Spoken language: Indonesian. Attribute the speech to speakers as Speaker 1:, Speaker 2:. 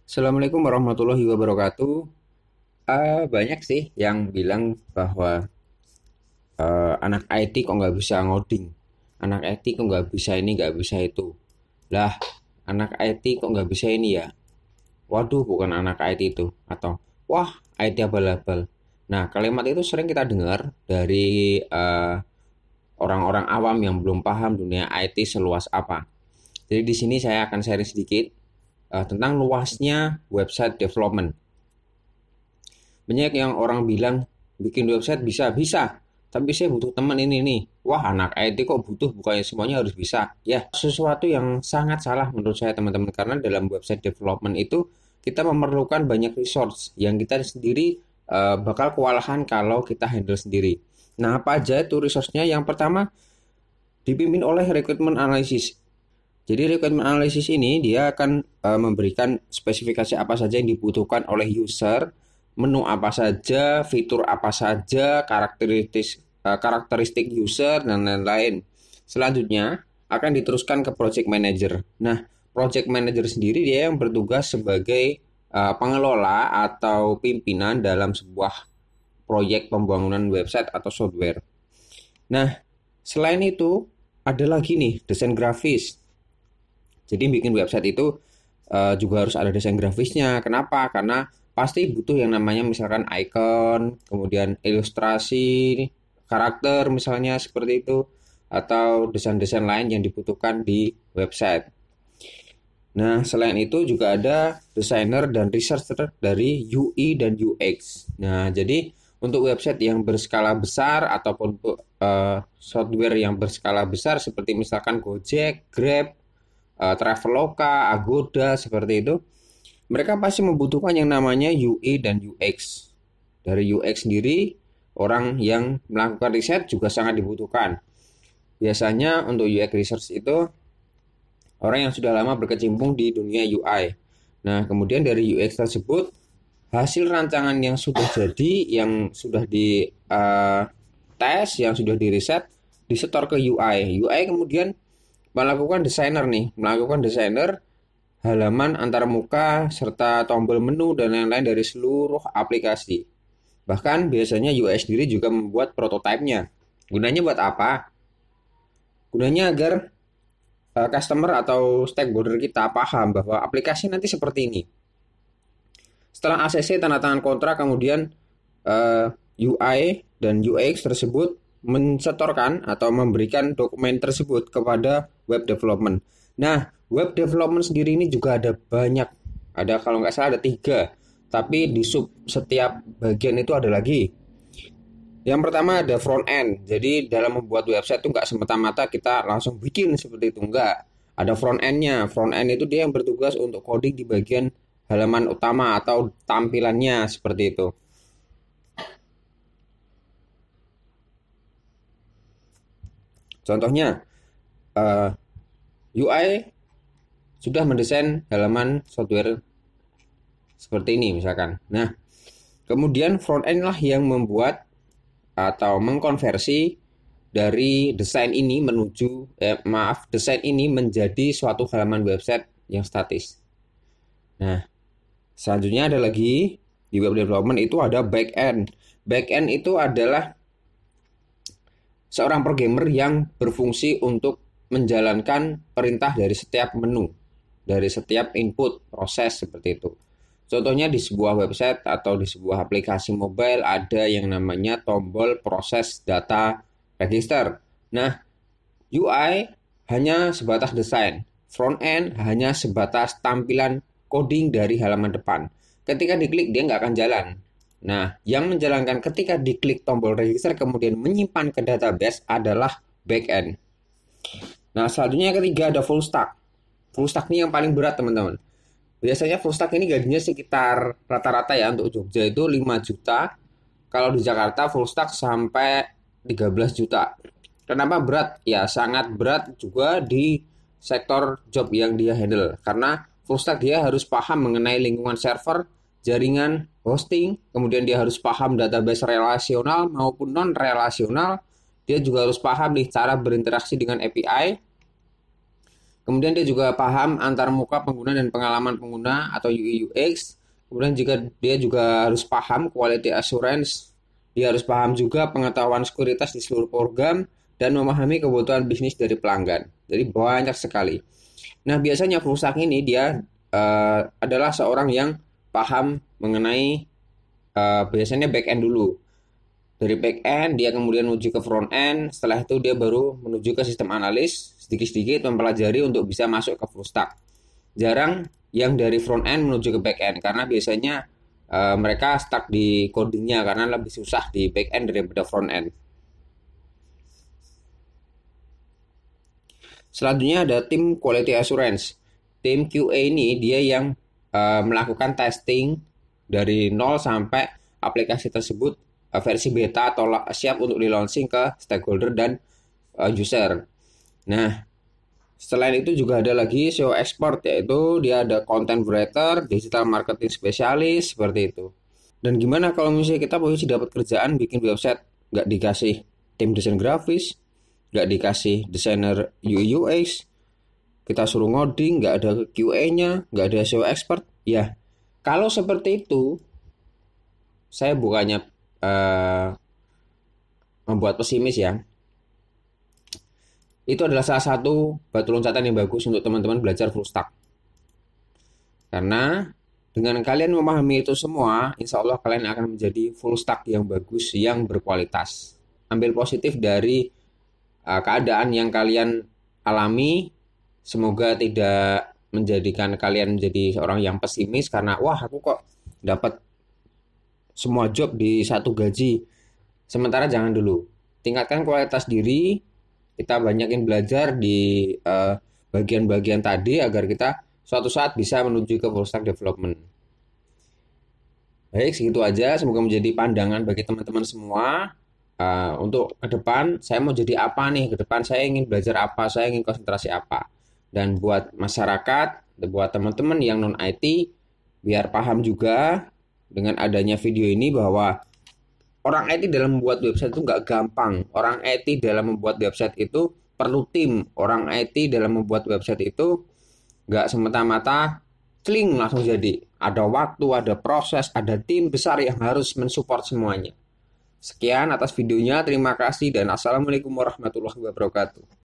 Speaker 1: Assalamualaikum warahmatullahi wabarakatuh. Banyak sih yang bilang bahwa anak IT kok nggak bisa ngoding, anak IT kok nggak bisa ini, nggak bisa itu. Lah, anak IT kok nggak bisa ini ya? Waduh, bukan anak IT itu. Atau, wah, IT abal-abal. Nah, kalimat itu sering kita dengar dari orang-orang awam yang belum paham dunia IT seluas apa. Jadi di sini saya akan sharing sedikit tentang luasnya website development. Banyak yang orang bilang bikin website bisa, tapi saya butuh teman ini nih. Wah, anak IT kok butuh, bukannya semuanya harus bisa. Ya, sesuatu yang sangat salah menurut saya teman-teman, karena dalam website development itu kita memerlukan banyak resource yang kita sendiri bakal kewalahan kalau kita handle sendiri. Nah, apa aja itu resource-nya? Yang pertama dipimpin oleh requirement analysis. Jadi requirement analysis ini dia akan memberikan spesifikasi apa saja yang dibutuhkan oleh user, menu apa saja, fitur apa saja, karakteristik user dan lain-lain. Selanjutnya akan diteruskan ke project manager. Nah, project manager sendiri dia yang bertugas sebagai pengelola atau pimpinan dalam sebuah proyek pembangunan website atau software. Nah, selain itu ada lagi nih desain grafis. Jadi bikin website itu juga harus ada desain grafisnya. Kenapa? Karena pasti butuh yang namanya misalkan icon, kemudian ilustrasi, karakter misalnya seperti itu, atau desain-desain lain yang dibutuhkan di website. Nah, selain itu juga ada desainer dan researcher dari UI dan UX. Nah, jadi untuk website yang berskala besar ataupun untuk software yang berskala besar seperti misalkan Gojek, Grab, Traveloka, Agoda seperti itu, mereka pasti membutuhkan yang namanya UI dan UX. Dari UX sendiri, orang yang melakukan riset juga sangat dibutuhkan. Biasanya untuk UX research itu orang yang sudah lama berkecimpung di dunia UI. Nah, kemudian dari UX tersebut, hasil rancangan yang sudah jadi, yang sudah di tes, yang sudah di riset, disetor ke UI. UI kemudian melakukan desainer halaman antarmuka serta tombol menu dan lain-lain dari seluruh aplikasi. Bahkan biasanya UI sendiri juga membuat prototipenya. Gunanya buat apa? Gunanya agar customer atau stakeholder kita paham bahwa aplikasi nanti seperti ini. Setelah ACC tanda tangan kontrak, kemudian UI dan UX tersebut mensetorkan atau memberikan dokumen tersebut kepada web development. Nah, web development sendiri ini juga ada banyak. Ada kalau nggak salah ada tiga. Tapi di sub setiap bagian itu ada lagi. Yang pertama ada front end. Jadi dalam membuat website itu nggak semata-mata kita langsung bikin seperti itu. Nggak. Ada front end-nya. Front end itu dia yang bertugas untuk coding di bagian halaman utama atau tampilannya seperti itu. Contohnya, UI sudah mendesain halaman software seperti ini misalkan. Nah, kemudian front end lah yang membuat atau mengkonversi dari desain ini desain ini menjadi suatu halaman website yang statis. Nah, selanjutnya ada lagi di web development itu ada back end. Back end itu adalah seorang programmer yang berfungsi untuk menjalankan perintah dari setiap menu, dari setiap input proses seperti itu. Contohnya di sebuah website atau di sebuah aplikasi mobile ada yang namanya tombol proses data register. Nah, UI hanya sebatas desain, front end hanya sebatas tampilan coding dari halaman depan. Ketika diklik dia nggak akan jalan. Nah, yang menjalankan ketika diklik tombol register kemudian menyimpan ke database adalah backend. Nah, selanjutnya yang ketiga ada full stack. Full stack ini yang paling berat teman-teman. Biasanya full stack ini gajinya sekitar rata-rata ya untuk Jogja itu 5 juta. Kalau di Jakarta full stack sampai 13 juta. Kenapa berat? Ya sangat berat juga di sektor job yang dia handle. Karena full stack dia harus paham mengenai lingkungan server, jaringan, hosting. Kemudian dia harus paham database relasional maupun non-relasional. Dia juga harus paham nih cara berinteraksi dengan API. Kemudian dia juga paham antar muka pengguna dan pengalaman pengguna atau UI UX. Kemudian dia juga harus paham quality assurance. Dia harus paham juga pengetahuan sekuritas di seluruh program dan memahami kebutuhan bisnis dari pelanggan. Jadi banyak sekali. Nah, biasanya full stack ini dia adalah seorang yang paham mengenai biasanya back end dulu. Dari back end dia kemudian menuju ke front end, setelah itu dia baru menuju ke sistem analis, sedikit-sedikit mempelajari untuk bisa masuk ke full stack. Jarang yang dari front end menuju ke back end karena biasanya mereka stuck di codingnya karena lebih susah di back end daripada front end. Selanjutnya ada tim quality assurance. Tim QA ini dia yang melakukan testing dari nol sampai aplikasi tersebut versi beta atau siap untuk di launching ke stakeholder dan user. Nah, selain itu juga ada lagi SEO expert, yaitu dia ada content writer, digital marketing spesialis, seperti itu. Dan gimana kalau misalnya kita posisi dapat kerjaan bikin website, nggak dikasih tim desain grafis, nggak dikasih desainer UI UX, kita suruh ngoding, nggak ada QA-nya, nggak ada SEO expert, ya kalau seperti itu saya bukannya membuat pesimis ya. Itu adalah salah satu batu loncatan yang bagus untuk teman-teman belajar full stack. Karena dengan kalian memahami itu semua, insya Allah kalian akan menjadi full stack yang bagus, yang berkualitas. Ambil positif dari keadaan yang kalian alami. Semoga tidak menjadikan kalian menjadi seorang yang pesimis karena wah aku kok dapat semua job di satu gaji. Sementara jangan dulu. Tingkatkan kualitas diri, kita banyakin belajar di bagian-bagian tadi agar kita suatu saat bisa menuju ke full stack development. Baik, segitu aja. Semoga menjadi pandangan bagi teman-teman semua. Untuk ke depan, saya mau jadi apa nih? Ke depan saya ingin belajar apa? Saya ingin konsentrasi apa? Dan buat masyarakat, buat teman-teman yang non-IT, biar paham juga dengan adanya video ini bahwa orang IT dalam membuat website itu nggak gampang. Orang IT dalam membuat website itu perlu tim. Orang IT dalam membuat website itu nggak semata-mata cling langsung jadi. Ada waktu, ada proses, ada tim besar yang harus mensupport semuanya. Sekian atas videonya, terima kasih dan assalamualaikum warahmatullahi wabarakatuh.